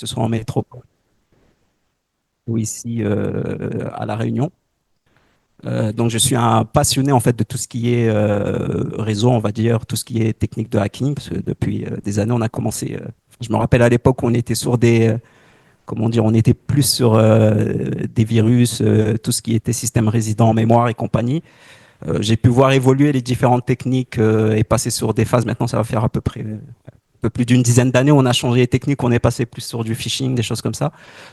ce soit en métropole ou ici à La Réunion. Donc, je suis un passionné en fait de tout ce qui est réseau, on va dire, tout ce qui est technique de hacking, parce que depuis des années, on a commencé. Je me rappelle à l'époque, on était sur comment dire, on était plus sur des virus, tout ce qui était système résident, mémoire et compagnie. J'ai pu voir évoluer les différentes techniques et passer sur des phases. Maintenant, ça va faire à peu près un peu plus d'une dizaine d'années. On a changé les techniques, on est passé plus sur du phishing, des choses comme ça.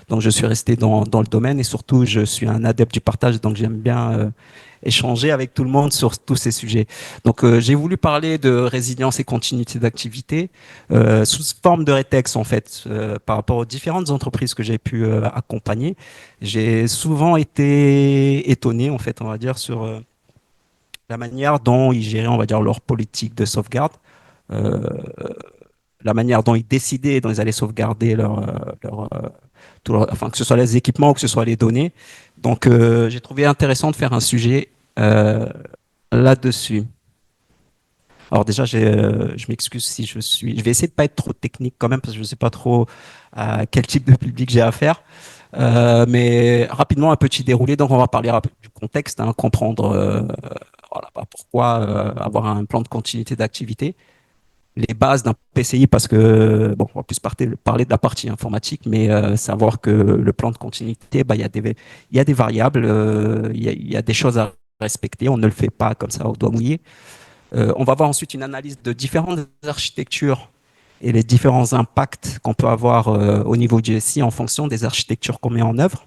Donc, je suis resté dans le domaine et surtout, je suis un adepte du partage. Donc, j'aime bien échanger avec tout le monde sur tous ces sujets. Donc, j'ai voulu parler de résilience et continuité d'activité sous forme de rétexte, en fait, par rapport aux différentes entreprises que j'ai pu accompagner. J'ai souvent été étonné, en fait, on va dire, sur la manière dont ils géraient, on va dire, leur politique de sauvegarde, euh, la manière dont ils décidaient, dont ils allaient sauvegarder enfin, que ce soit les équipements ou que ce soit les données. Donc, j'ai trouvé intéressant de faire un sujet euh, là-dessus. Alors déjà, je m'excuse si je vais essayer de pas être trop technique quand même parce que je ne sais pas trop à quel type de public j'ai affaire. Mais rapidement, un petit déroulé. Donc, on va parler du contexte, hein, comprendre voilà, bah, pourquoi avoir un plan de continuité d'activité, les bases d'un PCI, parce que, bon, on va plus parler de la partie informatique, mais savoir que le plan de continuité, bah, il y a des variables, il y a des choses à respecter, on ne le fait pas comme ça au doigt mouillé. On va voir ensuite une analyse de différentes architectures et les différents impacts qu'on peut avoir au niveau du SI en fonction des architectures qu'on met en œuvre.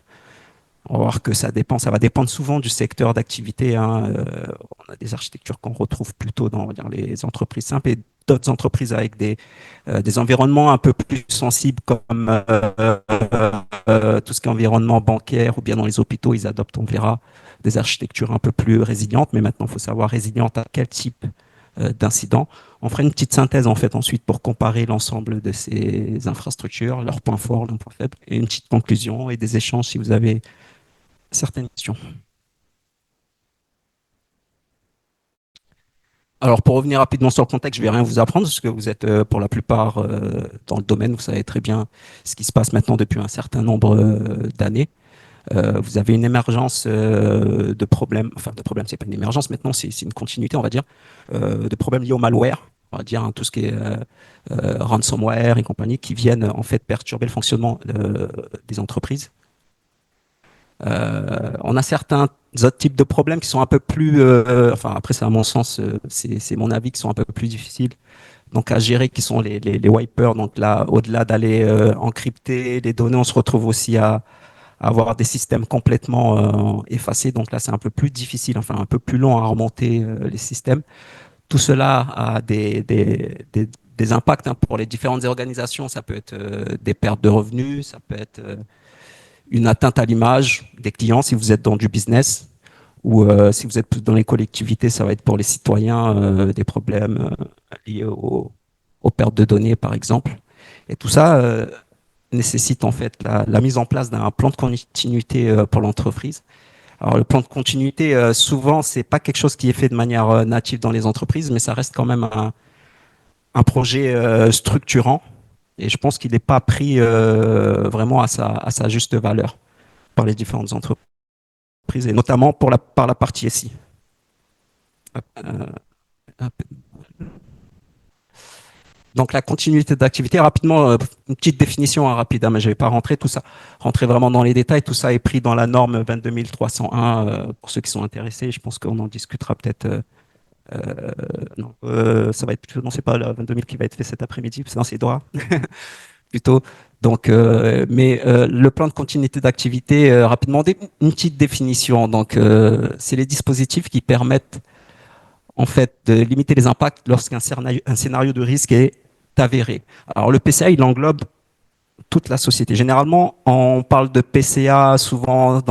On va voir que ça va dépendre souvent du secteur d'activité, hein. On a des architectures qu'on retrouve plutôt dans, on va dire, les entreprises simples et d'autres entreprises avec des environnements un peu plus sensibles comme tout ce qui est environnement bancaire ou bien dans les hôpitaux, ils adoptent, on verra, des architectures un peu plus résilientes. Mais maintenant, il faut savoir résiliente à quel type d'incident. On fera une petite synthèse en fait ensuite pour comparer l'ensemble de ces infrastructures, leurs points forts, leurs points faibles, et une petite conclusion et des échanges si vous avez certaines questions. Alors, pour revenir rapidement sur le contexte, je vais rien vous apprendre parce que vous êtes pour la plupart dans le domaine, vous savez très bien ce qui se passe maintenant depuis un certain nombre d'années. Vous avez une émergence de problèmes, enfin de problèmes, c'est pas une émergence maintenant, c'est une continuité, on va dire, de problèmes liés au malware, on va dire, hein, tout ce qui est ransomware et compagnie, qui viennent en fait perturber le fonctionnement des entreprises. On a certains autres types de problèmes qui sont un peu plus, enfin après c'est à mon sens, c'est mon avis, qui sont un peu plus difficiles donc à gérer, qui sont les wipers. Donc là, au-delà d'aller encrypter les données, on se retrouve aussi à avoir des systèmes complètement effacés. Donc là, c'est un peu plus difficile, enfin un peu plus long à remonter les systèmes. Tout cela a des impacts hein, pour les différentes organisations. Ça peut être des pertes de revenus, ça peut être une atteinte à l'image des clients si vous êtes dans du business, ou si vous êtes plus dans les collectivités, ça va être pour les citoyens des problèmes liés aux pertes de données, par exemple. Et tout ça nécessite en fait la mise en place d'un plan de continuité pour l'entreprise. Alors le plan de continuité, souvent, c'est pas quelque chose qui est fait de manière native dans les entreprises, mais ça reste quand même un projet structurant. Et je pense qu'il n'est pas pris vraiment à sa juste valeur par les différentes entreprises, et notamment par la partie SI. Euh, donc la continuité d'activité, rapidement, une petite définition hein, rapide, hein, mais je ne vais pas rentrer tout ça, rentrer vraiment dans les détails. Tout ça est pris dans la norme 22301 pour ceux qui sont intéressés. Je pense qu'on en discutera peut-être. Non, ça va être non, c'est pas la 22 000 qui va être fait cet après-midi, c'est dans ses droits plutôt. Donc, mais le plan de continuité d'activité, rapidement, une petite définition. Donc, c'est les dispositifs qui permettent en fait de limiter les impacts lorsqu'un un scénario de risque est avéré. Alors, le PCA, il englobe toute la société. Généralement, on parle de PCA souvent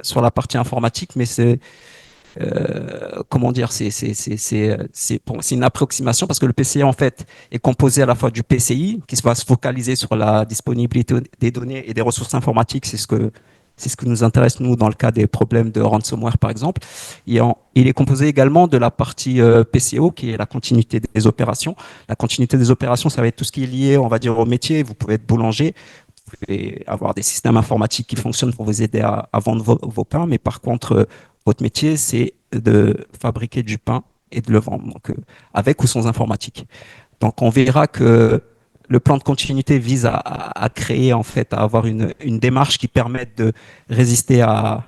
sur la partie informatique, mais c'est comment dire, c'est une approximation parce que le PCI en fait est composé à la fois du PCI qui va se focaliser sur la disponibilité des données et des ressources informatiques, C'est ce qui nous intéresse, nous, dans le cas des problèmes de ransomware, par exemple. Il est composé également de la partie PCO, qui est la continuité des opérations. La continuité des opérations, ça va être tout ce qui est lié, on va dire, au métier. Vous pouvez être boulanger, vous pouvez avoir des systèmes informatiques qui fonctionnent pour vous aider à vendre vos pains, mais par contre, votre métier, c'est de fabriquer du pain et de le vendre, donc avec ou sans informatique. Donc, on verra que le plan de continuité vise à créer, en fait, à avoir une démarche qui permette de résister à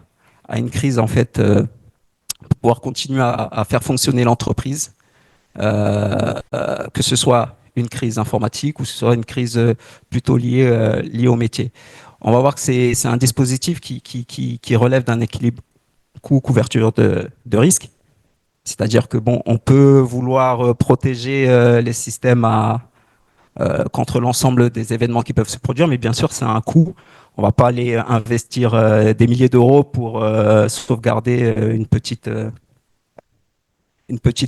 une crise, en fait, pour pouvoir continuer à faire fonctionner l'entreprise, que ce soit une crise informatique ou que ce soit une crise plutôt liée au métier. On va voir que c'est un dispositif qui relève d'un équilibre coût-couverture de risque. C'est-à-dire que bon, on peut vouloir protéger les systèmes contre l'ensemble des événements qui peuvent se produire, mais bien sûr, c'est un coût. On ne va pas aller investir des milliers d'euros pour sauvegarder une petite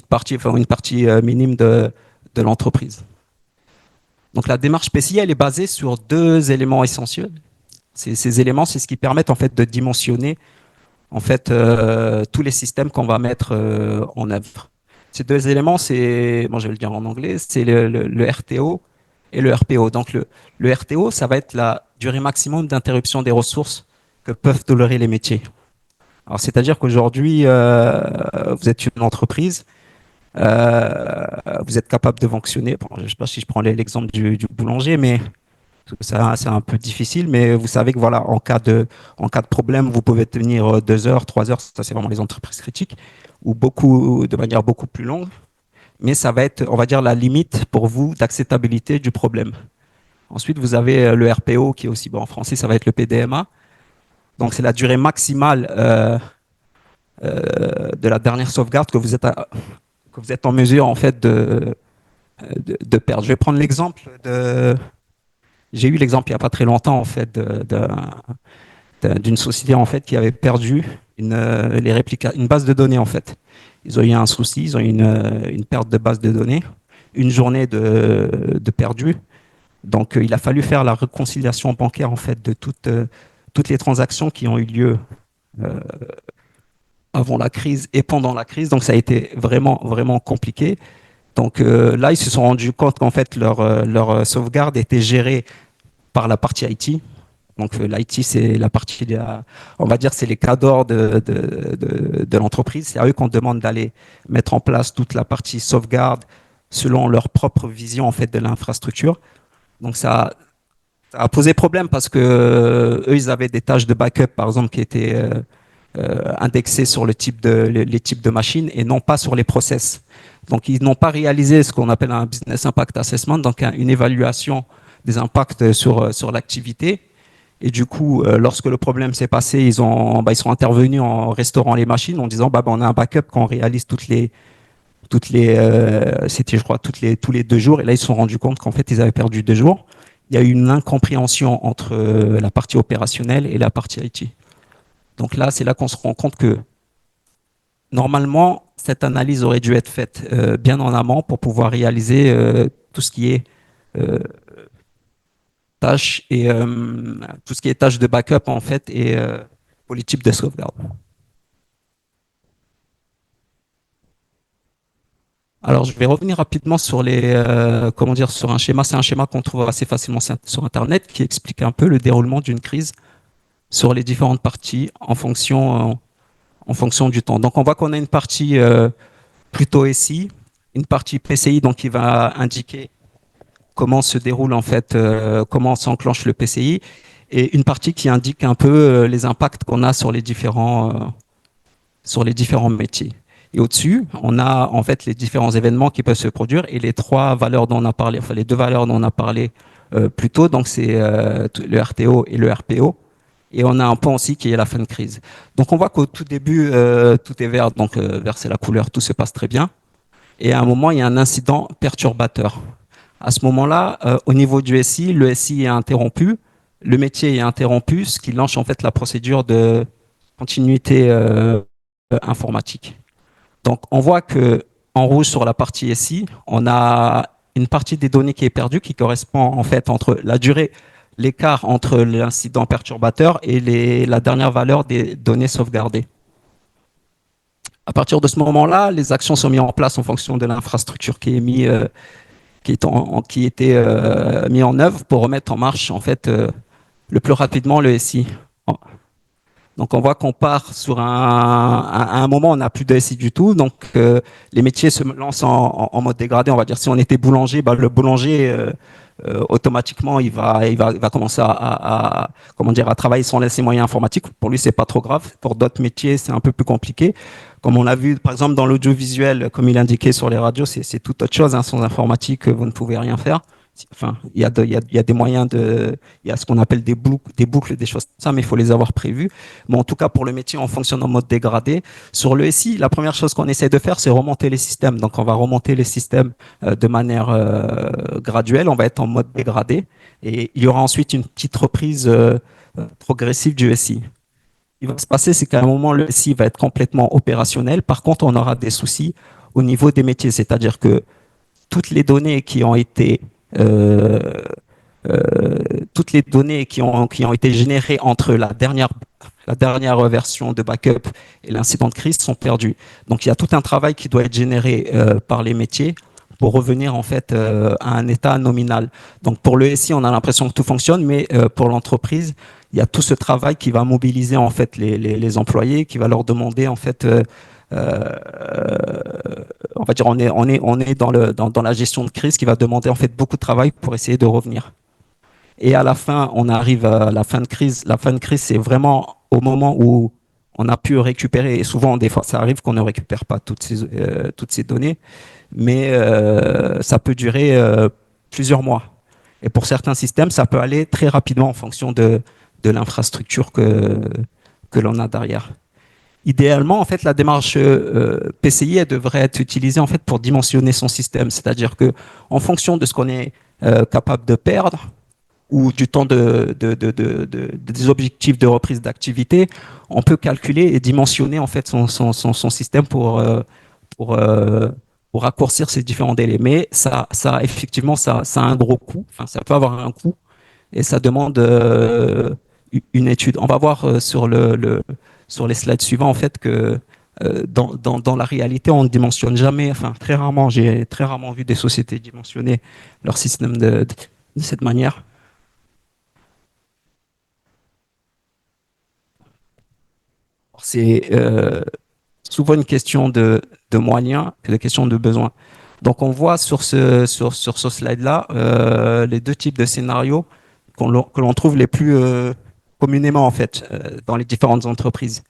partie, enfin une partie minime de l'entreprise. Donc la démarche PCI, elle est basée sur deux éléments essentiels. Ces éléments, c'est ce qui permet en fait de dimensionner en fait tous les systèmes qu'on va mettre en œuvre. Ces deux éléments, c'est, bon, je vais le dire en anglais, c'est le RTO et le RPO. Donc le RTO, ça va être la durée maximum d'interruption des ressources que peuvent tolérer les métiers. Alors c'est-à-dire qu'aujourd'hui, vous êtes une entreprise, vous êtes capable de fonctionner. Bon, je ne sais pas si je prends l'exemple du boulanger, mais ça, c'est un peu difficile, mais vous savez que voilà, en cas de problème, vous pouvez tenir 2 heures, 3 heures, ça c'est vraiment les entreprises critiques, ou de manière beaucoup plus longue, mais ça va être, on va dire, la limite pour vous d'acceptabilité du problème. Ensuite, vous avez le RPO qui est aussi, bon, en français, ça va être le PDMA. Donc, c'est la durée maximale de la dernière sauvegarde que vous êtes en mesure, en fait, de perdre. Je vais prendre l'exemple de, j'ai eu l'exemple il n'y a pas très longtemps, en fait, d'une société en fait qui avait perdu une base de données en fait. Ils ont eu un souci, ils ont eu une perte de base de données, une journée de perdu. Donc il a fallu faire la réconciliation bancaire en fait de toutes les transactions qui ont eu lieu euh, avant la crise et pendant la crise. Donc ça a été vraiment vraiment compliqué. Donc là ils se sont rendus compte qu'en fait leur sauvegarde était gérée par la partie IT. Donc l'IT, c'est la partie, on va dire, c'est les cadres de l'entreprise. C'est à eux qu'on demande d'aller mettre en place toute la partie sauvegarde selon leur propre vision en fait de l'infrastructure. Donc ça a posé problème parce que eux, ils avaient des tâches de backup, par exemple, qui étaient indexées sur les types de machines et non pas sur les process. Donc ils n'ont pas réalisé ce qu'on appelle un business impact assessment, donc une évaluation des impacts sur l'activité. Et du coup, lorsque le problème s'est passé, ils sont intervenus en restaurant les machines en disant on a un backup quand on réalise c'était je crois tous les 2 jours. Et là, ils se sont rendus compte qu'en fait, ils avaient perdu 2 jours. Il y a eu une incompréhension entre la partie opérationnelle et la partie IT. Donc là, c'est là qu'on se rend compte que normalement, cette analyse aurait dû être faite bien en amont pour pouvoir réaliser tout ce qui est euh, tâches et tout ce qui est tâches de backup en fait et politique de sauvegarde. Alors, je vais revenir rapidement sur comment dire, sur un schéma. C'est un schéma qu'on trouve assez facilement sur Internet qui explique un peu le déroulement d'une crise sur les différentes parties en fonction du temps. Donc, on voit qu'on a une partie plutôt SI, une partie PCI, donc qui va indiquer comment se déroule en fait, comment s'enclenche le PCI, et une partie qui indique un peu les impacts qu'on a sur les différents métiers. Et au-dessus, on a en fait les différents événements qui peuvent se produire et les trois valeurs dont on a parlé, enfin les deux valeurs dont on a parlé plus tôt, donc c'est le RTO et le RPO. Et on a un point aussi qui est la fin de crise. Donc on voit qu'au tout début, tout est vert, donc vert c'est la couleur, tout se passe très bien. Et à un moment, il y a un incident perturbateur. À ce moment-là, au niveau du SI, le SI est interrompu, le métier est interrompu, ce qui lance en fait la procédure de continuité informatique. Donc, on voit que en rouge sur la partie SI, on a une partie des données qui est perdue, qui correspond en fait entre l'écart entre l'incident perturbateur et la dernière valeur des données sauvegardées. À partir de ce moment-là, les actions sont mises en place en fonction de l'infrastructure qui était mis en œuvre pour remettre en marche en fait le plus rapidement le SI. Donc on voit qu'on part sur à un moment on n'a plus de SI du tout, donc les métiers se lancent en mode dégradé. On va dire si on était boulanger, bah, le boulanger automatiquement il va commencer comment dire à travailler sans laisser moyens informatiques. Pour lui c'est pas trop grave. Pour d'autres métiers c'est un peu plus compliqué. Comme on l'a vu par exemple dans l'audiovisuel, comme il indiquait sur les radios, c'est tout autre chose. Hein. Sans informatique vous ne pouvez rien faire. Enfin, il y a des moyens il y a ce qu'on appelle des boucles, des choses comme ça, mais il faut les avoir prévues. Mais en tout cas, pour le métier, on fonctionne en mode dégradé. Sur le SI, la première chose qu'on essaie de faire, c'est remonter les systèmes. Donc, on va remonter les systèmes de manière graduelle. On va être en mode dégradé. Et il y aura ensuite une petite reprise progressive du SI. Ce qui va se passer, c'est qu'à un moment, le SI va être complètement opérationnel. Par contre, on aura des soucis au niveau des métiers. C'est-à-dire que toutes les données qui ont été euh, toutes les données qui ont été générées entre la dernière version de backup et l'incident de crise sont perdues. Donc il y a tout un travail qui doit être généré par les métiers pour revenir en fait à un état nominal. Donc pour le SI, on a l'impression que tout fonctionne, mais pour l'entreprise, il y a tout ce travail qui va mobiliser en fait les employés, qui va leur demander en fait on va dire on est dans la gestion de crise qui va demander en fait beaucoup de travail pour essayer de revenir. Et à la fin, on arrive à la fin de crise. La fin de crise, c'est vraiment au moment où on a pu récupérer, et souvent, des fois, ça arrive qu'on ne récupère pas toutes ces données, mais ça peut durer plusieurs mois. Et pour certains systèmes, ça peut aller très rapidement en fonction de l'infrastructure que l'on a derrière. Idéalement, en fait, la démarche PCI elle devrait être utilisée en fait pour dimensionner son système, c'est-à-dire que en fonction de ce qu'on est capable de perdre, ou du temps des objectifs de reprise d'activité, on peut calculer et dimensionner en fait son système pour, euh, pour raccourcir ces différents délais. Mais effectivement, ça a un gros coût. Enfin, ça peut avoir un coût et ça demande une étude. On va voir sur les slides suivants en fait que dans la réalité, on ne dimensionne jamais, enfin très rarement, j'ai très rarement vu des sociétés dimensionner leur système de cette manière. C'est souvent une question de moyens et de question de besoins. Donc on voit sur ce slide-là les deux types de scénarios que l'on trouve les plus communément en fait dans les différentes entreprises.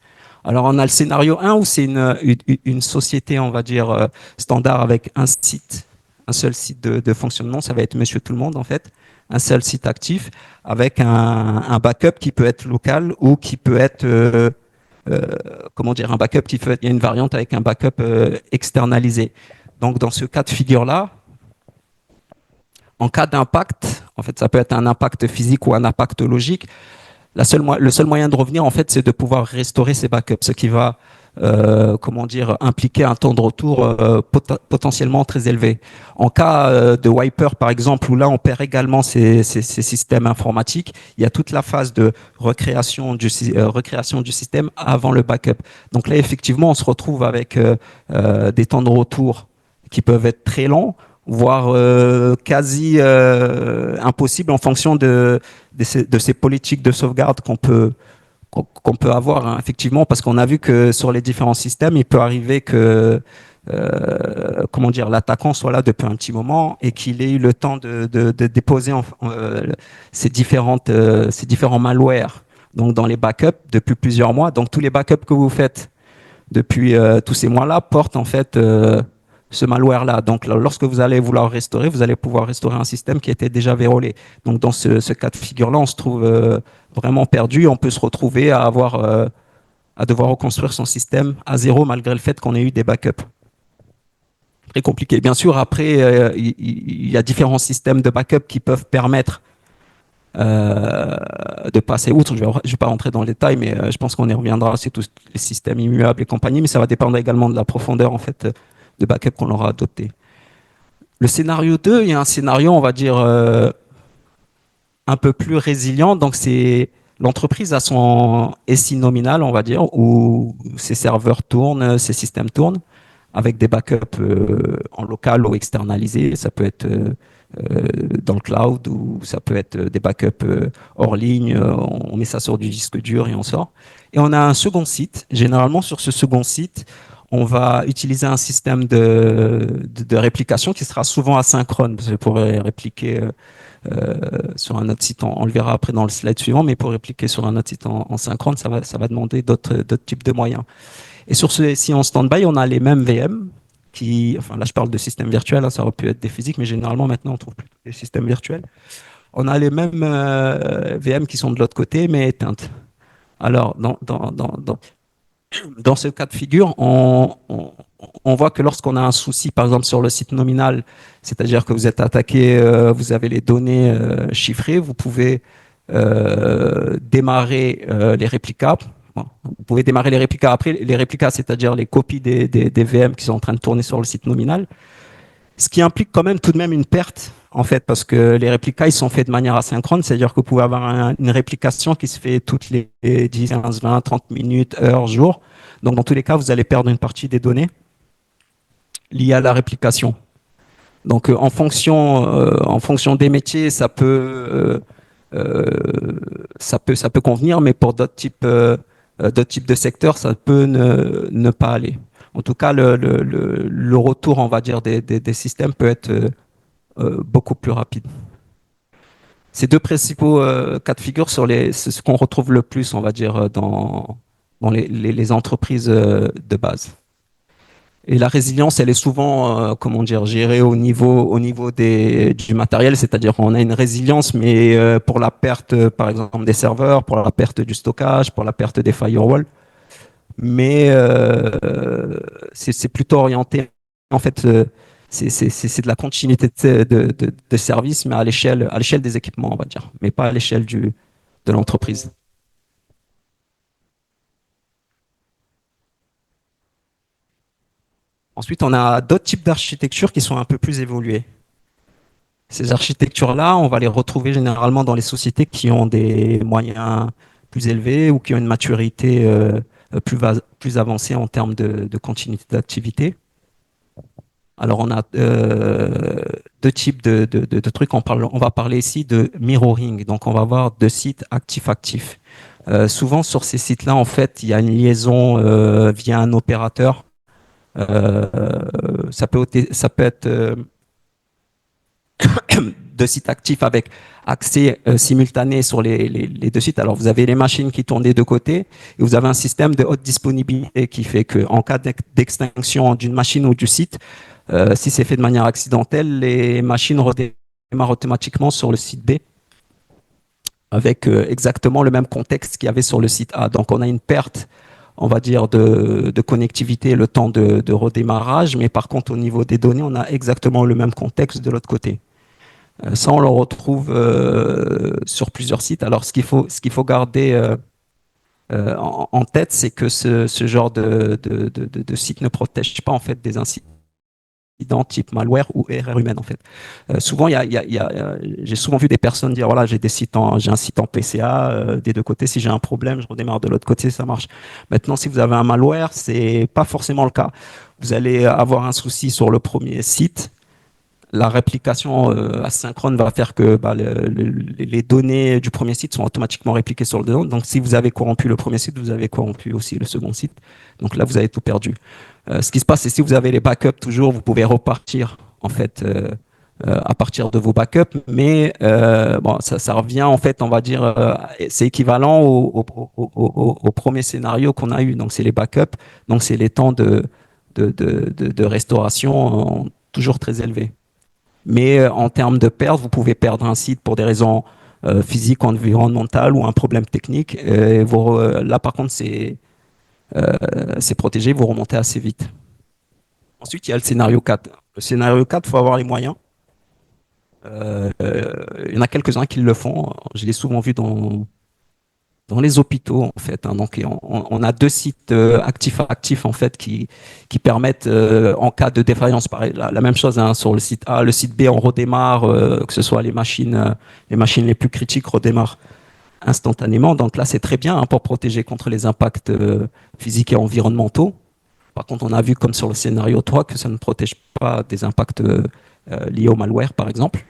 Alors on a le scénario 1 où c'est une société, on va dire, standard avec un seul site de fonctionnement, ça va être Monsieur Tout le Monde en fait, un seul site actif avec un backup qui peut être local ou qui peut être euh, comment dire, un backup il y a une variante avec un backup externalisé. Donc dans ce cas de figure-là, en cas d'impact, en fait ça peut être un impact physique ou un impact logique, le seul moyen de revenir en fait c'est de pouvoir restaurer ces backups, ce qui va comment dire, impliquer un temps de retour potentiellement très élevé. En cas de wiper, par exemple, où là on perd également ces systèmes informatiques, il y a toute la phase de recréation du système avant le backup. Donc là, effectivement, on se retrouve avec des temps de retour qui peuvent être très longs, voire quasi impossibles en fonction de ces politiques de sauvegarde qu'on peut avoir, hein, effectivement, parce qu'on a vu que sur les différents systèmes, il peut arriver que comment dire, l'attaquant soit là depuis un petit moment et qu'il ait eu le temps de déposer ces différents malwares donc dans les backups depuis plusieurs mois. Donc tous les backups que vous faites depuis tous ces mois-là portent en fait ce malware-là. Donc lorsque vous allez vouloir restaurer, vous allez pouvoir restaurer un système qui était déjà vérolé. Donc dans ce cas de figure-là, on se trouve vraiment perdu. On peut se retrouver à devoir reconstruire son système à zéro malgré le fait qu'on ait eu des backups. Très compliqué. Bien sûr, après, il y a différents systèmes de backup qui peuvent permettre de passer outre. Je vais pas rentrer dans le détail, mais je pense qu'on y reviendra. C'est tous les systèmes immuables et compagnie, mais ça va dépendre également de la profondeur en fait de backup qu'on aura adopté. Le scénario 2, il y a un scénario, on va dire, un peu plus résilient. Donc, c'est l'entreprise a son SI nominal, on va dire, où ses serveurs tournent, ses systèmes tournent, avec des backups en local ou externalisés. Ça peut être dans le cloud ou ça peut être des backups hors ligne. On met ça sur du disque dur et on sort. Et on a un second site. Généralement, sur ce second site, on va utiliser un système de réplication qui sera souvent asynchrone. Parce que pour répliquer sur un autre site, on le verra après dans le slide suivant, mais pour répliquer sur un autre site en synchrone, ça va demander d'autres types de moyens. Et sur ce SI en standby, on a les mêmes VM enfin là je parle de système virtuel, hein, ça aurait pu être des physiques, mais généralement maintenant on trouve plutôt des systèmes virtuels. On a les mêmes VM qui sont de l'autre côté, mais éteintes. Alors dans ce cas de figure, on voit que lorsqu'on a un souci, par exemple sur le site nominal, c'est-à-dire que vous êtes attaqué, vous avez les données chiffrées, vous pouvez démarrer les réplicas. Bon, vous pouvez démarrer les réplicas après. Les réplicas, c'est-à-dire les copies des VM qui sont en train de tourner sur le site nominal. Ce qui implique quand même tout de même une perte, en fait, parce que les réplicas, ils sont faits de manière asynchrone, c'est-à-dire que vous pouvez avoir une réplication qui se fait toutes les 10, 15, 20, 30 minutes, heures, jours. Donc, dans tous les cas, vous allez perdre une partie des données liées à la réplication. Donc, en fonction des métiers, ça peut convenir, mais pour d'autres types de secteurs, ça peut ne pas aller. En tout cas, le retour, on va dire, des systèmes peut être beaucoup plus rapide. Ces deux principaux cas de figure c'est ce qu'on retrouve le plus, on va dire, dans les entreprises de base. Et la résilience, elle est souvent, comment dire, gérée au niveau du matériel, c'est-à-dire qu'on a une résilience, mais pour la perte, par exemple, des serveurs, pour la perte du stockage, pour la perte des firewalls. Mais c'est plutôt orienté, en fait, c'est de la continuité de service, mais à l'échelle des équipements, on va dire, mais pas à l'échelle de l'entreprise. Ensuite, on a d'autres types d'architectures qui sont un peu plus évoluées. Ces architectures-là, on va les retrouver généralement dans les sociétés qui ont des moyens plus élevés ou qui ont une maturité plus avancée en termes de continuité d'activité. Alors, on a deux types de trucs. On va parler ici de mirroring. Donc, on va avoir deux sites actifs-actifs. Souvent, sur ces sites-là, en fait, il y a une liaison via un opérateur. Euh, ça peut être deux sites actifs avec accès simultané sur les deux sites. Alors, vous avez les machines qui tournent des deux côtés et vous avez un système de haute disponibilité qui fait qu'en cas d'extinction d'une machine ou du site, si c'est fait de manière accidentelle, les machines redémarrent automatiquement sur le site B avec exactement le même contexte qu'il y avait sur le site A. Donc, on a une perte, on va dire, de connectivité, le temps de redémarrage, mais par contre, au niveau des données, on a exactement le même contexte de l'autre côté. Ça, on le retrouve sur plusieurs sites. Alors, ce qu'il faut garder en tête, c'est que ce genre de site ne protège pas en fait des incidents type malware ou erreur humaine en fait. Souvent, j'ai souvent vu des personnes dire voilà, j'ai un site en PCA des deux côtés. Si j'ai un problème, je redémarre de l'autre côté, ça marche. Maintenant, si vous avez un malware, c'est pas forcément le cas. Vous allez avoir un souci sur le premier site, la réplication asynchrone va faire que bah, les données du premier site sont automatiquement répliquées sur le deuxième. Donc, si vous avez corrompu le premier site, vous avez corrompu aussi le second site. Donc là, vous avez tout perdu. Ce qui se passe, c'est si vous avez les backups toujours, vous pouvez repartir en fait à partir de vos backups, mais bon, ça revient en fait, on va dire, c'est équivalent au premier scénario qu'on a eu. Donc, c'est les backups. Donc, c'est les temps de restauration toujours très élevés. Mais en termes de perte, vous pouvez perdre un site pour des raisons physiques, environnementales ou un problème technique. Là, par contre, c'est protégé, vous remontez assez vite. Ensuite, il y a le scénario 4. Le scénario 4, il faut avoir les moyens. Il y en a quelques-uns qui le font. Je l'ai souvent vu dans les hôpitaux en fait. Hein. Donc on a deux sites actifs en fait qui permettent en cas de défaillance, pareil, la même chose hein, sur le site A, le site B, on redémarre, que ce soit les machines les plus critiques redémarrent instantanément. Donc là c'est très bien hein, pour protéger contre les impacts physiques et environnementaux. Par contre, on a vu comme sur le scénario 3 que ça ne protège pas des impacts liés au malware par exemple.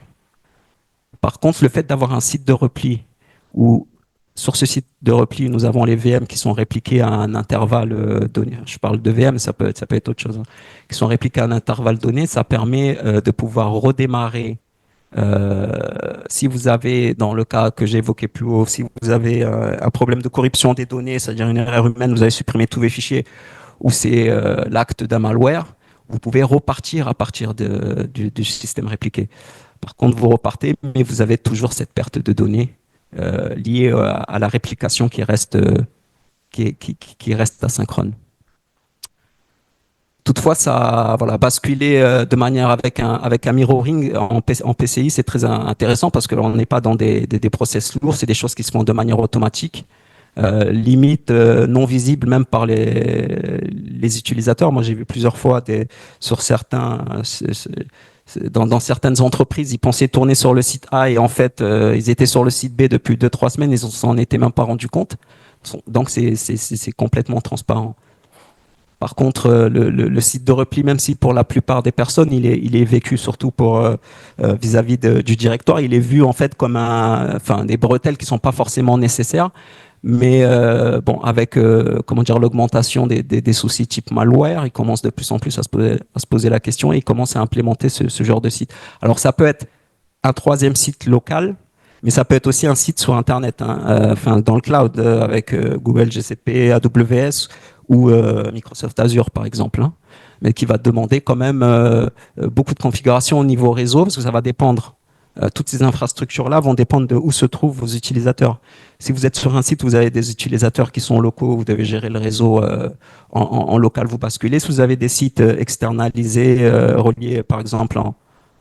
Par contre, le fait d'avoir un site de repli où sur ce site de repli, nous avons les VM qui sont répliqués à un intervalle donné. Je parle de VM, ça peut être autre chose. Hein, qui sont répliqués à un intervalle donné, ça permet de pouvoir redémarrer. Euh, si vous avez, dans le cas que j'ai évoqué plus haut, si vous avez un problème de corruption des données, c'est-à-dire une erreur humaine, vous avez supprimé tous vos fichiers, ou c'est l'acte d'un malware, vous pouvez repartir à partir du système répliqué. Par contre, vous repartez, mais vous avez toujours cette perte de données liée à la réplication qui reste asynchrone. Toutefois, ça a voilà, basculé de manière avec un mirroring en PCI, c'est très intéressant parce que on n'est pas dans des process lourds, c'est des choses qui se font de manière automatique, limite non visible même par les utilisateurs. Moi, j'ai vu plusieurs fois sur certains, dans certaines entreprises, ils pensaient tourner sur le site A et en fait, ils étaient sur le site B depuis 2, 3 semaines, ils s'en étaient même pas rendus compte. Donc, c'est complètement transparent. Par contre, le site de repli, même si pour la plupart des personnes, il est vécu surtout pour vis-à-vis du directoire, il est vu en fait comme enfin, des bretelles qui sont pas forcément nécessaires. Mais bon, avec comment dire l'augmentation des soucis type malware, il commence de plus en plus à se poser la question et il commence à implémenter ce genre de site. Alors ça peut être un troisième site local, mais ça peut être aussi un site sur Internet, hein, enfin dans le cloud avec Google GCP, AWS ou Microsoft Azure par exemple, hein, mais qui va demander quand même beaucoup de configuration au niveau réseau parce que ça va dépendre. Toutes ces infrastructures-là vont dépendre de où se trouvent vos utilisateurs. Si vous êtes sur un site où vous avez des utilisateurs qui sont locaux, vous devez gérer le réseau en local, vous basculez. Si vous avez des sites externalisés, reliés par exemple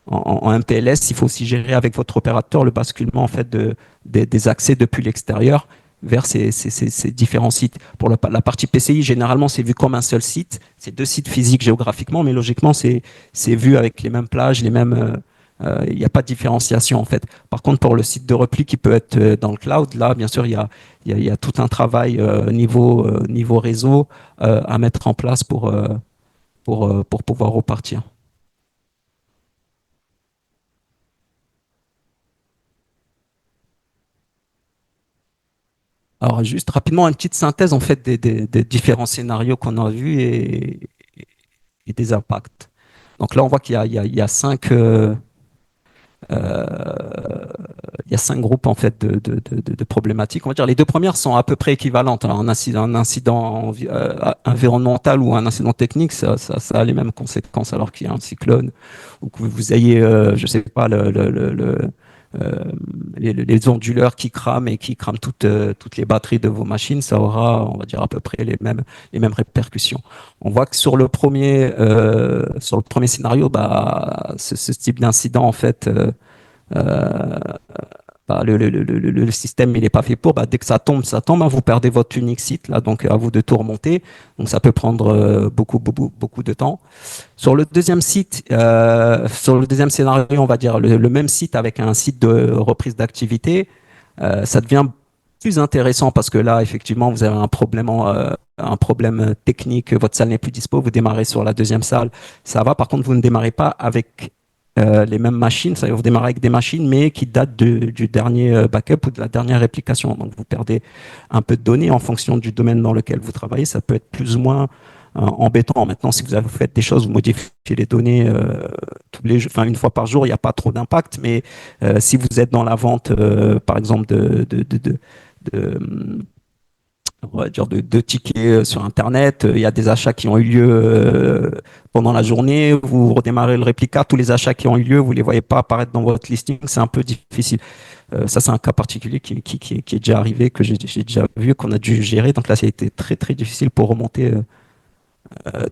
en MPLS, il faut aussi gérer avec votre opérateur le basculement en fait des accès depuis l'extérieur vers ces différents sites. Pour la partie PCI, généralement, c'est vu comme un seul site. C'est deux sites physiques géographiquement, mais logiquement, c'est vu avec les mêmes plages, les mêmes. Il n'y a pas de différenciation en fait. Par contre, pour le site de repli qui peut être dans le cloud, là, bien sûr, il y a tout un travail niveau réseau à mettre en place pour pouvoir repartir. Alors, juste rapidement, une petite synthèse en fait des différents scénarios qu'on a vus et des impacts. Donc là, on voit qu'il y a cinq, il y a cinq groupes en fait de problématiques. On va dire les deux premières sont à peu près équivalentes. Alors, un incident environnemental ou un incident technique, ça a les mêmes conséquences alors qu'il y a un cyclone ou que vous ayez, je sais pas, euh, les onduleurs qui crament et qui crament toutes les batteries de vos machines, ça aura, on va dire, à peu près les mêmes répercussions. On voit que sur le premier scénario, bah, ce type d'incident, en fait, euh, bah, le système il n'est pas fait pour. Bah, dès que ça tombe, hein, vous perdez votre unique site là, donc à vous de tout remonter. Donc ça peut prendre beaucoup de temps. Sur le deuxième scénario, on va dire le même site avec un site de reprise d'activité, ça devient plus intéressant parce que là, effectivement, vous avez un problème technique, votre salle n'est plus dispo, vous démarrez sur la deuxième salle, ça va. Par contre, vous ne démarrez pas avec les mêmes machines, ça veut dire vous démarrez avec des machines, mais qui datent du dernier backup ou de la dernière réplication. Donc, vous perdez un peu de données en fonction du domaine dans lequel vous travaillez. Ça peut être plus ou moins embêtant. Maintenant, si vous faites des choses, vous modifiez les données enfin, une fois par jour, il n'y a pas trop d'impact. Mais si vous êtes dans la vente, par exemple, de, on va dire de tickets sur Internet, il y a des achats qui ont eu lieu pendant la journée, vous redémarrez le réplica, tous les achats qui ont eu lieu, vous ne les voyez pas apparaître dans votre listing, c'est un peu difficile. Ça, c'est un cas particulier qui est déjà arrivé, que j'ai déjà vu, qu'on a dû gérer. Donc là, ça a été très, très difficile pour remonter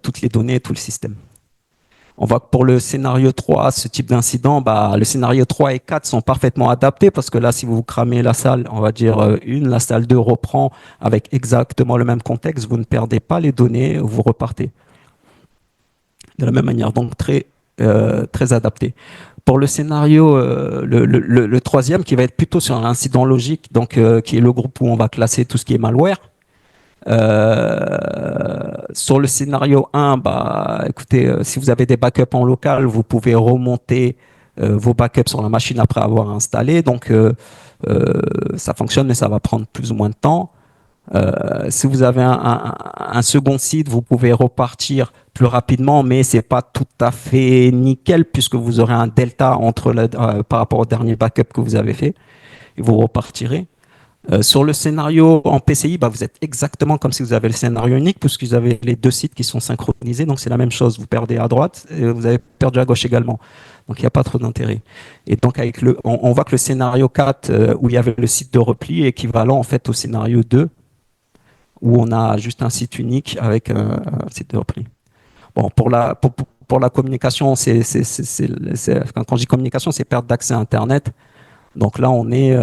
toutes les données et tout le système. On voit que pour le scénario 3, ce type d'incident, bah, le scénario 3 et 4 sont parfaitement adaptés parce que là, si vous cramez la salle, on va dire la salle 2 reprend avec exactement le même contexte, vous ne perdez pas les données, vous repartez de la même manière, donc très adapté. Pour le scénario, le troisième, qui va être plutôt sur l'incident logique, donc qui est le groupe où on va classer tout ce qui est malware. Sur le scénario 1, bah, écoutez, si vous avez des backups en local, vous pouvez remonter vos backups sur la machine après avoir installé. Donc, ça fonctionne, mais ça va prendre plus ou moins de temps. Si vous avez un second site, vous pouvez repartir plus rapidement, mais c'est pas tout à fait nickel puisque vous aurez un delta par rapport au dernier backup que vous avez fait et vous repartirez. Sur le scénario en PCI, bah, vous êtes exactement comme si vous avez le scénario unique puisque vous avez les deux sites qui sont synchronisés, donc c'est la même chose. Vous perdez à droite et vous avez perdu à gauche également. Donc il n'y a pas trop d'intérêt. Et donc on voit que le scénario 4, où il y avait le site de repli, est équivalent en fait au scénario 2, où on a juste un site unique avec un site de repli. Bon, pour la communication, quand je dis communication, c'est perte d'accès à Internet. Donc là, on est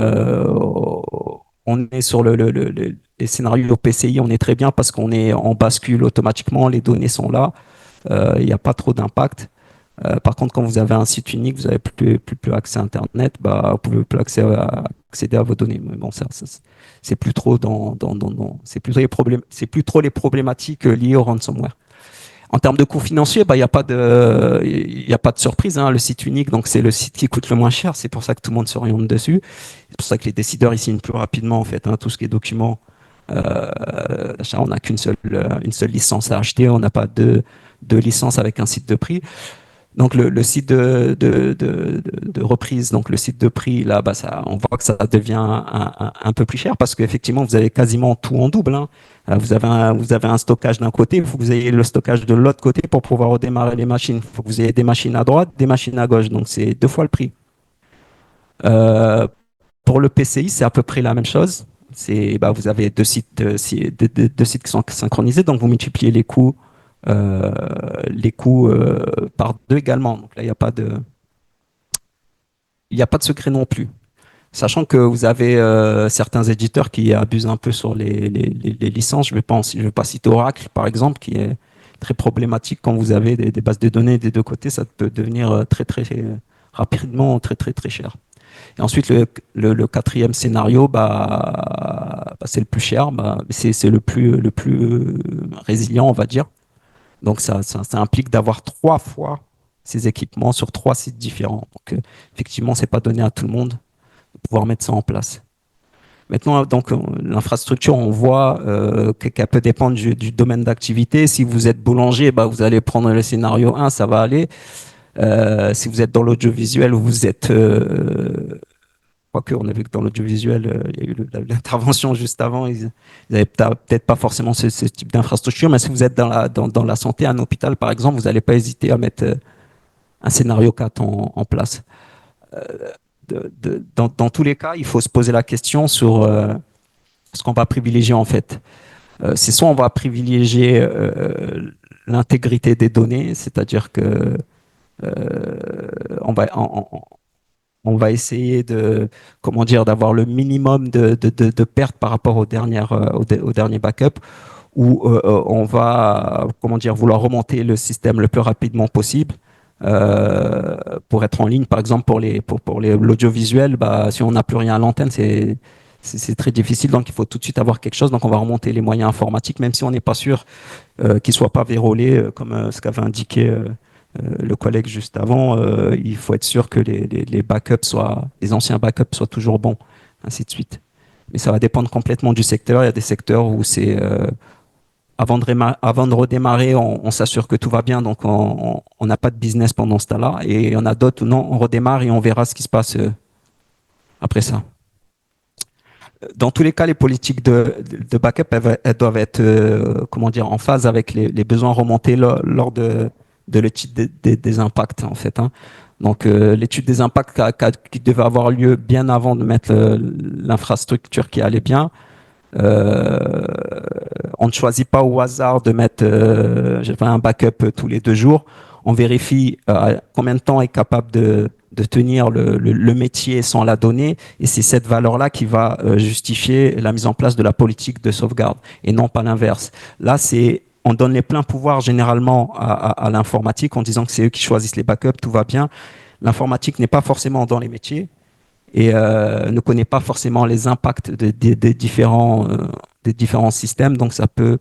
sur les scénarios PCI, on est très bien parce on bascule automatiquement, les données sont là, il n'y a pas trop d'impact. Par contre, quand vous avez un site unique, vous n'avez plus accès à Internet, bah, vous pouvez plus accéder à vos données. Mais bon, c'est plus trop c'est plus trop les problématiques liées au ransomware. En termes de coûts financiers, bah, il y a pas de surprise, hein. Le site unique, donc c'est le site qui coûte le moins cher. C'est pour ça que tout le monde s'oriente dessus. C'est pour ça que les décideurs ils signent plus rapidement, en fait, hein, tout ce qui est documents d'achat. On n'a une seule licence à acheter. On n'a pas deux licences avec un site de prix. Donc le site de reprise, donc le site de prix, là, bah, on voit que ça devient un peu plus cher parce qu'effectivement, vous avez quasiment tout en double, hein. Vous avez un stockage d'un côté, il faut que vous ayez le stockage de l'autre côté pour pouvoir redémarrer les machines. Il faut que vous ayez des machines à droite, des machines à gauche, donc c'est deux fois le prix. Euh, pour le PCI, c'est à peu près la même chose. Bah, vous avez deux sites qui sont synchronisés, donc vous multipliez les coûts par deux également. Donc là, il n'y a pas de secret non plus. Sachant que vous avez certains éditeurs qui abusent un peu sur les licences. Je vais pas citer Oracle, par exemple, qui est très problématique quand vous avez des bases de données des deux côtés. Ça peut devenir très rapidement très cher. Et ensuite, le quatrième scénario, c'est le plus cher, c'est le plus résilient, on va dire. Donc ça implique d'avoir 3 fois ces équipements sur 3 sites différents. Donc effectivement, c'est pas donné à tout le monde de pouvoir mettre ça en place. Maintenant, donc l'infrastructure, on voit qu'elle peut dépendre du domaine d'activité. Si vous êtes boulanger, bah, vous allez prendre le scénario 1, ça va aller. Si vous êtes dans l'audiovisuel, vous êtes quoique, on a vu que dans l'audiovisuel, il y a eu l'intervention juste avant, ils n'avaient peut-être pas forcément ce type d'infrastructure, mais si vous êtes dans la santé, un hôpital par exemple, vous n'allez pas hésiter à mettre un scénario 4 en place. Euh, dans tous les cas, il faut se poser la question sur ce qu'on va privilégier en fait. C'est soit on va privilégier l'intégrité des données, c'est-à-dire que on va, on va essayer d'avoir le minimum de pertes par rapport au dernier backup, où on va, vouloir remonter le système le plus rapidement possible. Pour être en ligne, par exemple, pour l'audiovisuel, bah, si on n'a plus rien à l'antenne, c'est très difficile, donc il faut tout de suite avoir quelque chose. Donc on va remonter les moyens informatiques, même si on n'est pas sûr qu'ils ne soient pas vérolés, comme ce qu'avait indiqué le collègue juste avant. Il faut être sûr que les anciens backups soient toujours bons, ainsi de suite. Mais ça va dépendre complètement du secteur. Il y a des secteurs où avant de redémarrer, on s'assure que tout va bien, donc on n'a pas de business pendant ce temps-là. Et il y en a d'autres où non, on redémarre et on verra ce qui se passe après ça. Dans tous les cas, les politiques de backup, elles doivent être en phase avec les besoins remontés lors de l'étude des impacts, en fait, hein. Donc, l'étude des impacts qui devait avoir lieu bien avant de mettre l'infrastructure qui allait bien. On ne choisit pas au hasard de mettre un backup tous les 2 jours. on vérifie combien de temps est capable de tenir le métier sans la donnée, et c'est cette valeur-là qui va justifier la mise en place de la politique de sauvegarde, et non pas l'inverse. Là, on donne les pleins pouvoirs généralement à l'informatique en disant que c'est eux qui choisissent les backups, tout va bien. L'informatique n'est pas forcément dans les métiers et ne connaît pas forcément les impacts des différents systèmes, donc ça peut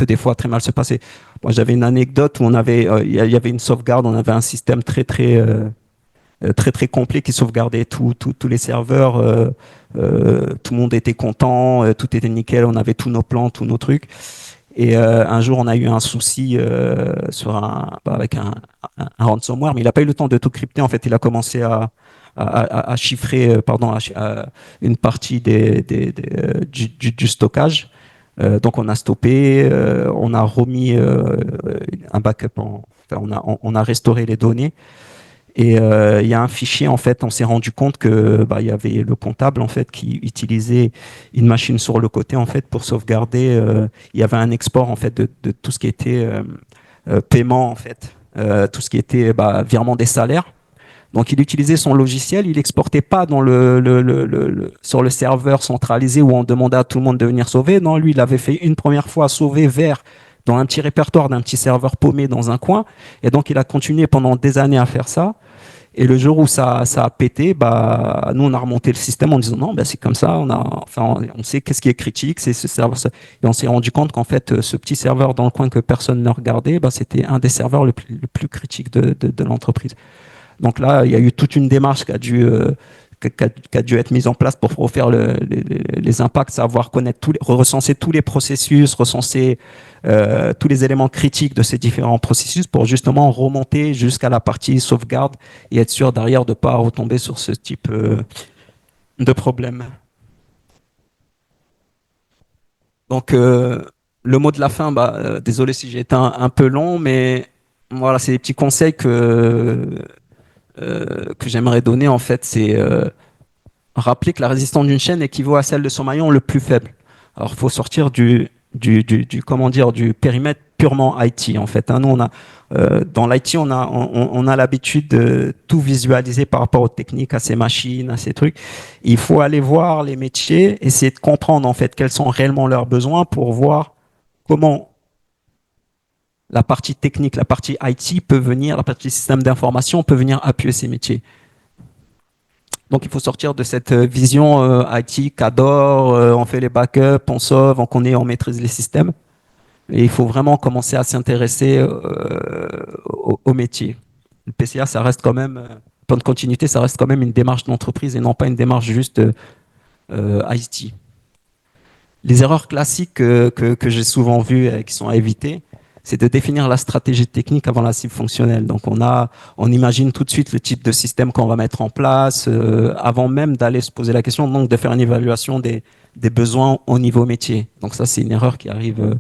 des fois très mal se passer. Moi, j'avais une anecdote où il y avait une sauvegarde, on avait un système très complet qui sauvegardait tous les serveurs, tout le monde était content, tout était nickel, on avait tous nos plans, tous nos trucs. Et un jour, on a eu un souci avec un ransomware, mais il n'a pas eu le temps de tout crypter. En fait, il a commencé à chiffrer une partie du stockage. Donc, on a stoppé, on a remis un backup, on a restauré les données. Et il y a un fichier, en fait, on s'est rendu compte que il y avait le comptable en fait qui utilisait une machine sur le côté en fait pour sauvegarder. Il y avait un export en fait de tout ce qui était paiement en fait, tout ce qui était virement des salaires. Donc il utilisait son logiciel, il exportait pas dans sur le serveur centralisé où on demandait à tout le monde de venir sauver. Non, lui il avait fait une première fois sauver vers dans un petit répertoire d'un petit serveur paumé dans un coin, et donc il a continué pendant des années à faire ça. Et le jour où ça a pété, nous, on a remonté le système en disant non, c'est comme ça, on sait qu'est-ce qui est critique, c'est ce serveur. Et on s'est rendu compte qu'en fait, ce petit serveur dans le coin que personne ne regardait, c'était un des serveurs le plus critique de l'entreprise. Donc là, il y a eu toute une démarche qui a dû être mise en place pour refaire les impacts, savoir connaître recenser tous les processus, recenser tous les éléments critiques de ces différents processus pour justement remonter jusqu'à la partie sauvegarde et être sûr derrière de ne pas retomber sur ce type de problème. Donc, le mot de la fin, désolé si j'ai été un peu long, mais voilà, c'est des petits conseils que j'aimerais donner en fait. C'est rappeler que la résistance d'une chaîne équivaut à celle de son maillon le plus faible. Alors, il faut sortir comment dire, du périmètre purement IT, en fait. Hein. Nous, dans l'IT, on a l'habitude de tout visualiser par rapport aux techniques, à ces machines, à ces trucs. Il faut aller voir les métiers, essayer de comprendre, en fait, quels sont réellement leurs besoins pour voir comment la partie technique, la partie IT peut venir, la partie système d'information peut venir appuyer ces métiers. Donc, il faut sortir de cette vision IT qu'adore, on fait les backups, on sauve, on connaît, on maîtrise les systèmes. Et il faut vraiment commencer à s'intéresser au métier. Le PCA, ça reste quand même, plan de continuité, ça reste quand même une démarche d'entreprise et non pas une démarche juste IT. Les erreurs classiques que j'ai souvent vues et qui sont à éviter, c'est de définir la stratégie technique avant la cible fonctionnelle. Donc on imagine tout de suite le type de système qu'on va mettre en place avant même d'aller se poser la question, donc de faire une évaluation des besoins au niveau métier. Donc ça, c'est une erreur qui arrive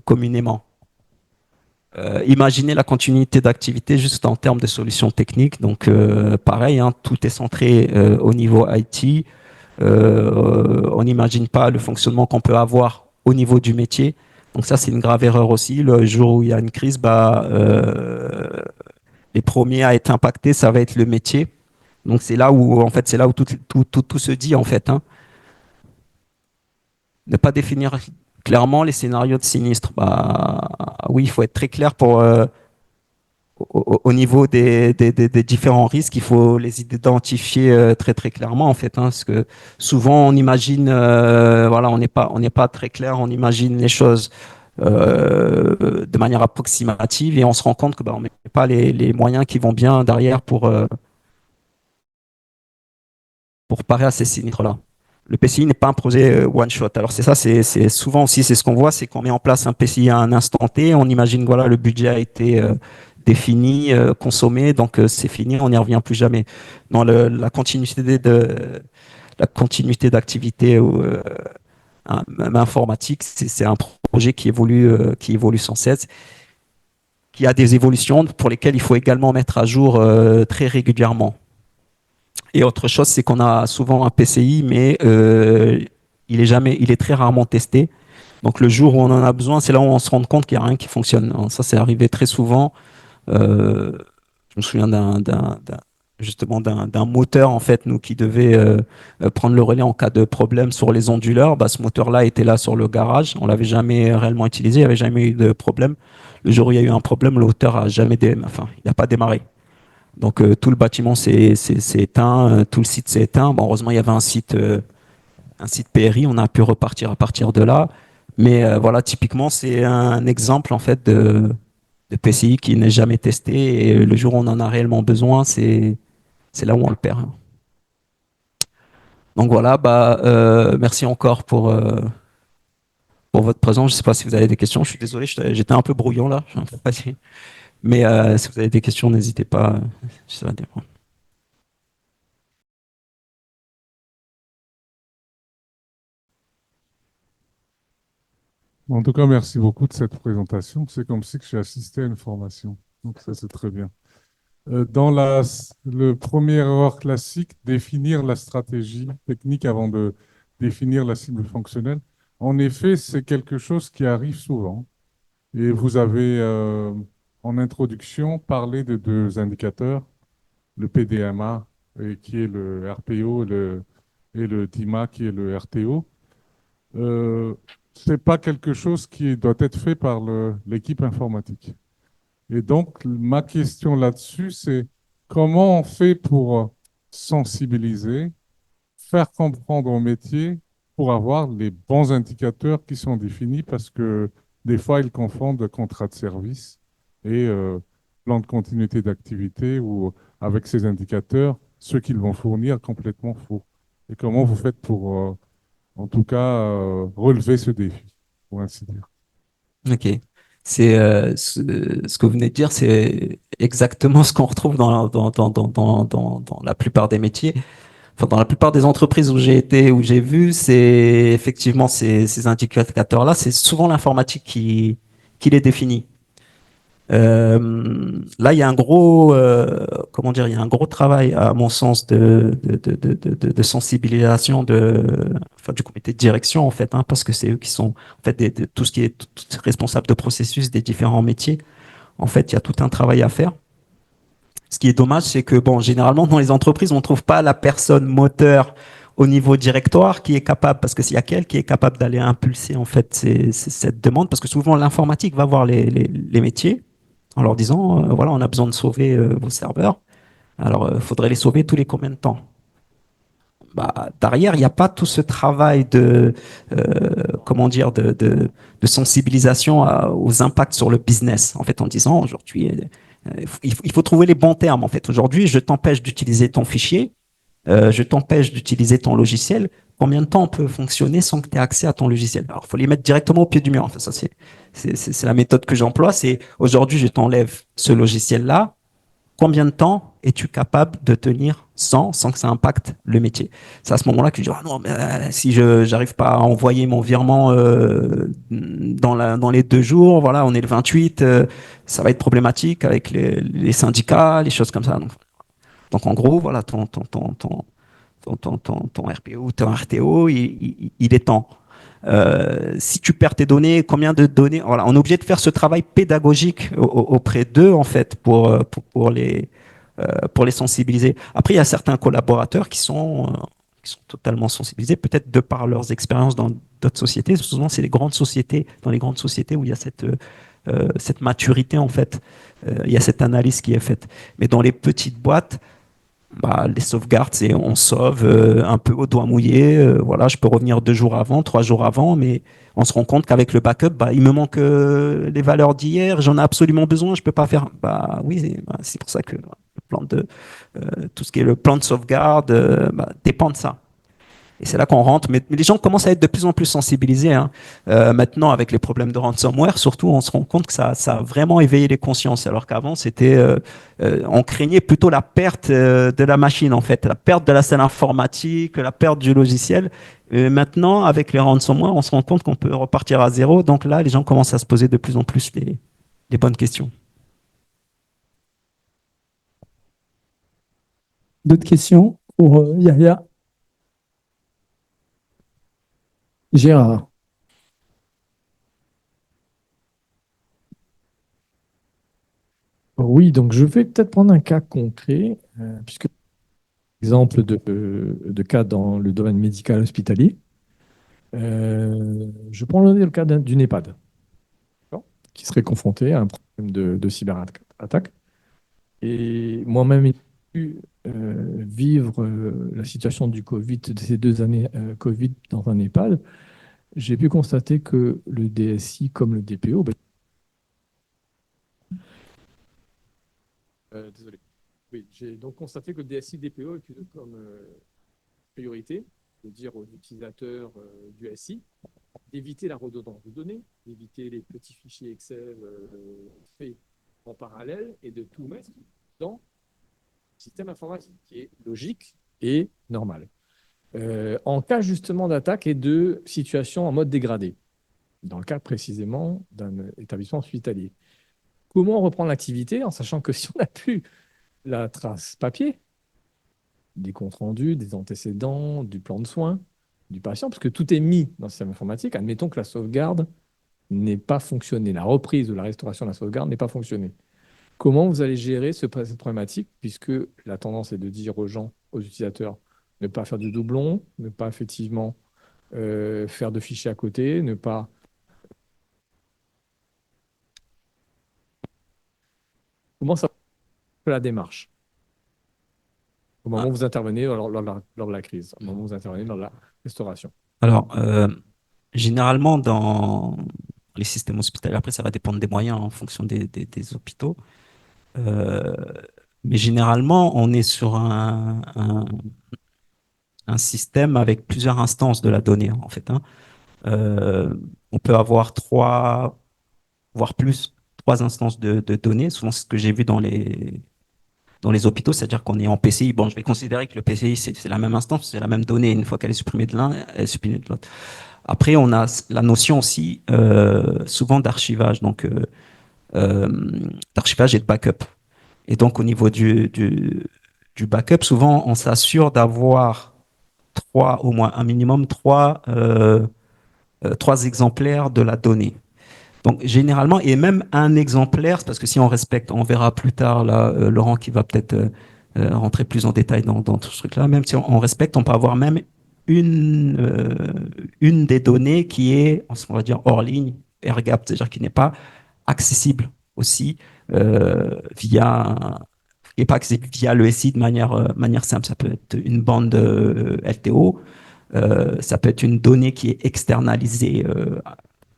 communément. Imaginer la continuité d'activité juste en termes de solutions techniques. Donc pareil, hein, tout est centré au niveau IT. On n'imagine pas le fonctionnement qu'on peut avoir au niveau du métier. Donc ça, c'est une grave erreur aussi. Le jour où il y a une crise, les premiers à être impactés, ça va être le métier. Donc c'est là où tout se dit en fait. Hein. Ne pas définir clairement les scénarios de sinistre. Oui, il faut être très clair au niveau des différents risques, il faut les identifier très très clairement en fait, hein, parce que souvent on imagine, on n'est pas très clair, on imagine les choses de manière approximative et on se rend compte que on met pas les moyens qui vont bien derrière pour parer à ces sinistres-là. Le PCI n'est pas un projet one shot. Alors c'est ça, c'est souvent aussi, c'est ce qu'on voit, c'est qu'on met en place un PCI à un instant T, on imagine voilà le budget a été défini, consommé, donc c'est fini, on n'y revient plus jamais. Dans la continuité d'activité même informatique, c'est un projet qui évolue sans cesse, qui a des évolutions pour lesquelles il faut également mettre à jour très régulièrement. Et autre chose, c'est qu'on a souvent un PCI, mais il est très rarement testé. Donc le jour où on en a besoin, c'est là où on se rend compte qu'il n'y a rien qui fonctionne. Ça, c'est arrivé très souvent. Euh, je me souviens justement d'un moteur en fait nous qui devait prendre le relais en cas de problème sur les onduleurs. Bah, ce moteur-là était là sur le garage, on l'avait jamais réellement utilisé, il n'y avait jamais eu de problème. Le jour où il y a eu un problème, le moteur a jamais enfin, il n'a pas démarré. Donc tout le bâtiment s'est éteint, tout le site s'est éteint. Bon, heureusement il y avait un site PRI, on a pu repartir à partir de là. Mais voilà, typiquement c'est un exemple en fait de PCI qui n'est jamais testé et le jour où on en a réellement besoin, c'est là où on le perd. Donc voilà, bah, merci encore pour votre présence. Je ne sais pas si vous avez des questions. Je suis désolé, j'étais un peu brouillon là. Je suis un peu fatigué. Mais si vous avez des questions, n'hésitez pas. Ça dépend. En tout cas, merci beaucoup de cette présentation. C'est comme si que j'ai assisté à une formation. Donc ça, c'est très bien. Dans le premier erreur classique, définir la stratégie technique avant de définir la cible fonctionnelle. En effet, c'est quelque chose qui arrive souvent. Et vous avez, en introduction, parlé de deux indicateurs, le PDMA, qui est le RPO, et le DIMA, qui est le RTO. Euh, c'est pas quelque chose qui doit être fait par l'équipe informatique. Et donc, ma question là-dessus, c'est comment on fait pour sensibiliser, faire comprendre au métier pour avoir les bons indicateurs qui sont définis parce que des fois, ils confondent contrat de service et plan de continuité d'activité ou avec ces indicateurs, ceux qu'ils vont fournir complètement faux. Et comment vous faites pour, en tout cas, relever ce défi, pour ainsi dire. Ok. C'est ce que vous venez de dire, c'est exactement ce qu'on retrouve dans la plupart des métiers. Enfin, dans la plupart des entreprises où j'ai été, où j'ai vu, c'est effectivement ces indicateurs-là, c'est souvent l'informatique qui les définit. Là, il y a un gros, comment dire, il y a un gros travail, à mon sens, de sensibilisation enfin, du comité de direction, en fait, hein, parce que c'est eux qui sont, en fait, tout ce qui est responsable de processus des différents métiers. En fait, il y a tout un travail à faire. Ce qui est dommage, c'est que, bon, généralement, dans les entreprises, on ne trouve pas la personne moteur au niveau directoire qui est capable, parce que s'il y a quelqu'un qui est capable d'aller impulser, en fait, cette demande, parce que souvent, l'informatique va voir les métiers en leur disant, voilà, on a besoin de sauver vos serveurs. Alors, il faudrait les sauver tous les combien de temps? Bah, derrière, il n'y a pas tout ce travail comment dire, de sensibilisation aux impacts sur le business. En fait, en disant aujourd'hui, il faut trouver les bons termes. En fait, aujourd'hui, je t'empêche d'utiliser ton fichier, je t'empêche d'utiliser ton logiciel. Combien de temps on peut fonctionner sans que tu aies accès à ton logiciel? Alors, il faut les mettre directement au pied du mur. Enfin, ça, c'est la méthode que j'emploie. C'est aujourd'hui, je t'enlève ce logiciel-là. Combien de temps es-tu capable de tenir sans que ça impacte le métier? C'est à ce moment-là que je dis, ah non, mais, si je n'arrive pas à envoyer mon virement dans les 2 jours, voilà, on est le 28, ça va être problématique avec les syndicats, les choses comme ça. Donc en gros, voilà, ton RPO ou ton RTO, il est temps. Si tu perds tes données, combien de données, voilà, on est obligé de faire ce travail pédagogique auprès d'eux en fait pour les sensibiliser. Après, il y a certains collaborateurs qui sont totalement sensibilisés, peut-être de par leurs expériences dans d'autres sociétés. Souvent, c'est les grandes sociétés, dans les grandes sociétés où il y a cette maturité en fait, il y a cette analyse qui est faite. Mais dans les petites boîtes, bah, les sauvegardes, c'est on sauve un peu au doigt mouillé. Voilà, je peux revenir 2 jours avant, 3 jours avant, mais on se rend compte qu'avec le backup, bah, il me manque les valeurs d'hier. J'en ai absolument besoin. Je peux pas faire. Bah oui, c'est pour ça que le plan tout ce qui est le plan de sauvegarde bah, dépend de ça. Et c'est là qu'on rentre. Mais les gens commencent à être de plus en plus sensibilisés, hein. Maintenant, avec les problèmes de ransomware, surtout, on se rend compte que ça a vraiment éveillé les consciences. Alors qu'avant, on craignait plutôt la perte de la machine, en fait, la perte de la scène informatique, la perte du logiciel. Et maintenant, avec les ransomware, on se rend compte qu'on peut repartir à zéro. Donc là, les gens commencent à se poser de plus en plus les bonnes questions. D'autres questions pour Yahya? Gérard. Oui, donc je vais peut-être prendre un cas concret, puisque exemple de cas dans le domaine médical hospitalier. Je prends le cas d'une EHPAD, d'accord, qui serait confrontée à un problème de cyberattaque. Et moi-même, j'ai pu vivre la situation du Covid, de ces 2 années Covid dans un EHPAD. J'ai pu constater que le DSI comme le DPO, désolé. Oui, j'ai donc constaté que le DSI DPO est comme priorité de dire aux utilisateurs du SI d'éviter la redondance de données, d'éviter les petits fichiers Excel faits en parallèle et de tout mettre dans le système informatique, qui est logique et normal. En cas justement d'attaque et de situation en mode dégradé, dans le cas précisément d'un établissement hospitalier. Comment reprendre l'activité en sachant que si on n'a plus la trace papier, des comptes rendus, des antécédents, du plan de soins du patient, parce que tout est mis dans le système informatique, admettons que la sauvegarde n'ait pas fonctionné, la reprise ou la restauration de la sauvegarde n'ait pas fonctionné. Comment vous allez gérer cette problématique, puisque la tendance est de dire aux gens, aux utilisateurs, ne pas faire de doublons, ne pas effectivement faire de fichiers à côté, ne pas... Comment ça fait la démarche au moment où vous intervenez lors de la crise, au moment où vous intervenez dans la restauration? Alors, généralement, dans les systèmes hospitaliers, après, ça va dépendre des moyens en fonction des hôpitaux. Euh, mais généralement, on est sur un système avec plusieurs instances de la donnée, en fait, hein. On peut avoir trois, voire plus, trois instances de données. Souvent, c'est ce que j'ai vu dans les hôpitaux, c'est-à-dire qu'on est en PCI. Bon, je vais considérer que le PCI, c'est la même instance, c'est la même donnée. Une fois qu'elle est supprimée de l'un, elle est supprimée de l'autre. Après, on a la notion aussi souvent d'archivage, donc euh, d'archivage et de backup. Et donc, au niveau du backup, souvent, on s'assure d'avoir trois, au moins un minimum, trois exemplaires de la donnée. Donc, généralement, et même un exemplaire, parce que si on respecte, on verra plus tard, là, Laurent qui va peut-être rentrer plus en détail dans tout ce truc-là, même si on respecte, on peut avoir même une, euh, une des données qui est, on va dire, hors ligne, air gap, c'est-à-dire qui n'est pas accessible aussi qui n'est pas accessible via le SI de manière simple. Ça peut être une bande LTO, ça peut être une donnée qui est externalisée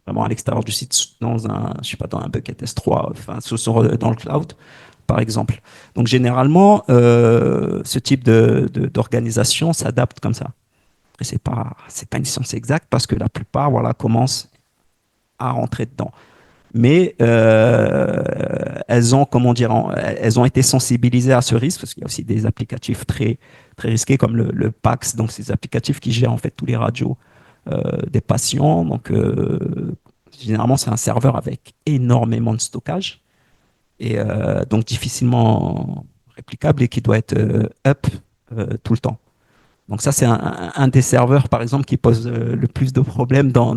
vraiment à l'extérieur du site dans un, je sais pas, dans un bucket S3, enfin, dans le cloud, par exemple. Donc, généralement, ce type d'organisation s'adapte comme ça. Après, c'est pas une science exacte parce que la plupart, voilà, commencent à rentrer dedans. Mais elles ont, comment dire, elles ont été sensibilisées à ce risque parce qu'il y a aussi des applicatifs très risqués comme le PAX, donc ces applicatifs qui gèrent en fait tous les radios des patients. Donc, généralement, c'est un serveur avec énormément de stockage et donc difficilement réplicable et qui doit être up tout le temps. Donc ça, c'est un des serveurs, par exemple, qui pose le plus de problèmes dans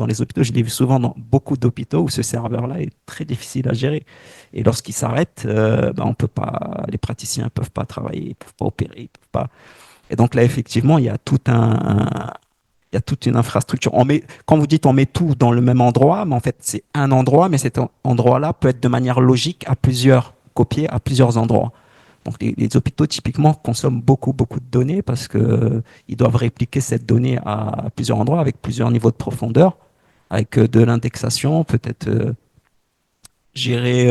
les hôpitaux. Je l'ai vu souvent dans beaucoup d'hôpitaux où ce serveur-là est très difficile à gérer. Et lorsqu'il s'arrête, ben, on peut pas, les praticiens ne peuvent pas travailler, ils ne peuvent pas opérer, ils peuvent pas. Et donc là, effectivement, il y a toute une infrastructure. Quand vous dites on met tout dans le même endroit, mais en fait, c'est un endroit, mais cet endroit-là peut être de manière logique à plusieurs, copié à plusieurs endroits. Donc les hôpitaux typiquement consomment beaucoup de données parce que ils doivent répliquer cette donnée à plusieurs endroits avec plusieurs niveaux de profondeur, avec de l'indexation, peut-être gérer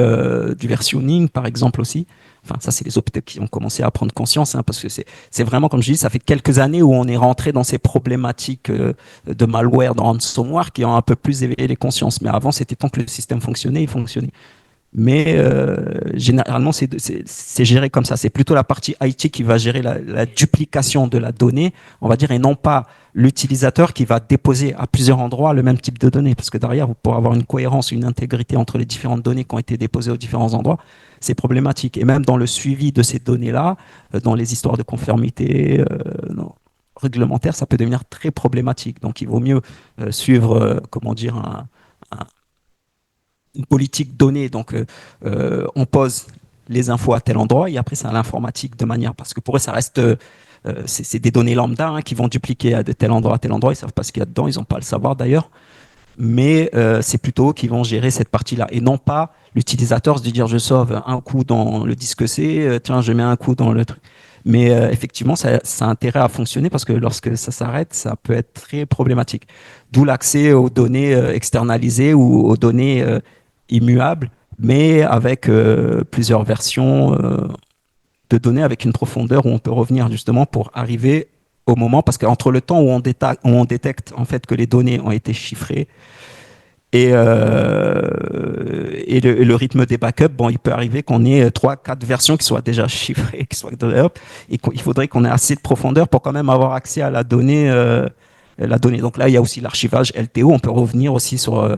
du versionning par exemple aussi. Enfin, ça, c'est les hôpitaux qui ont commencé à prendre conscience, hein, parce que c'est vraiment, comme je dis, ça fait quelques années où on est rentré dans ces problématiques de malware, de ransomware, qui ont un peu plus éveillé les consciences. Mais avant, c'était tant que le système fonctionnait, il fonctionnait. Mais généralement, c'est géré comme ça. C'est plutôt la partie IT qui va gérer la duplication de la donnée, on va dire, et non pas l'utilisateur qui va déposer à plusieurs endroits le même type de données. Parce que derrière, pour avoir une cohérence, une intégrité entre les différentes données qui ont été déposées aux différents endroits, c'est problématique. Et même dans le suivi de ces données-là, dans les histoires de conformité réglementaire, ça peut devenir très problématique. Donc, il vaut mieux suivre, comment dire, une politique donnée. Donc, on pose les infos à tel endroit et après, c'est à l'informatique de manière. Parce que pour eux, ça reste. C'est des données lambda hein, qui vont dupliquer de tel endroit à tel endroit. Ils ne savent pas ce qu'il y a dedans. Ils n'ont pas à le savoir d'ailleurs. Mais c'est plutôt eux qui vont gérer cette partie-là et non pas l'utilisateur se dire je sauve un coup dans le disque C, tiens, je mets un coup dans le truc. Mais effectivement, ça a intérêt à fonctionner parce que lorsque ça s'arrête, ça peut être très problématique. D'où l'accès aux données externalisées ou aux données immuables, mais avec plusieurs versions de données avec une profondeur où on peut revenir justement pour arriver au moment, parce qu'entre le temps où on détecte en fait que les données ont été chiffrées et le rythme des backups, bon, il peut arriver qu'on ait 3, 4 versions qui soient déjà chiffrées, qui soient et il faudrait qu'on ait assez de profondeur pour quand même avoir accès à la donnée. Donc là, il y a aussi l'archivage LTO. On peut revenir aussi pour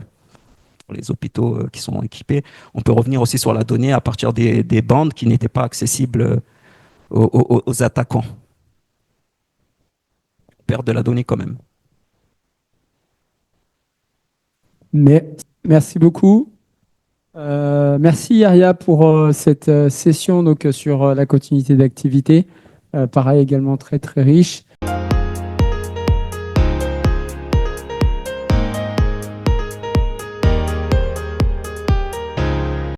les hôpitaux qui sont équipés. On peut revenir aussi sur la donnée à partir des bandes qui n'étaient pas accessibles aux attaquants. On perd de la donnée quand même. Mais, merci beaucoup. Merci Yaria pour cette session donc, sur la continuité d'activité. Pareil également très très riche.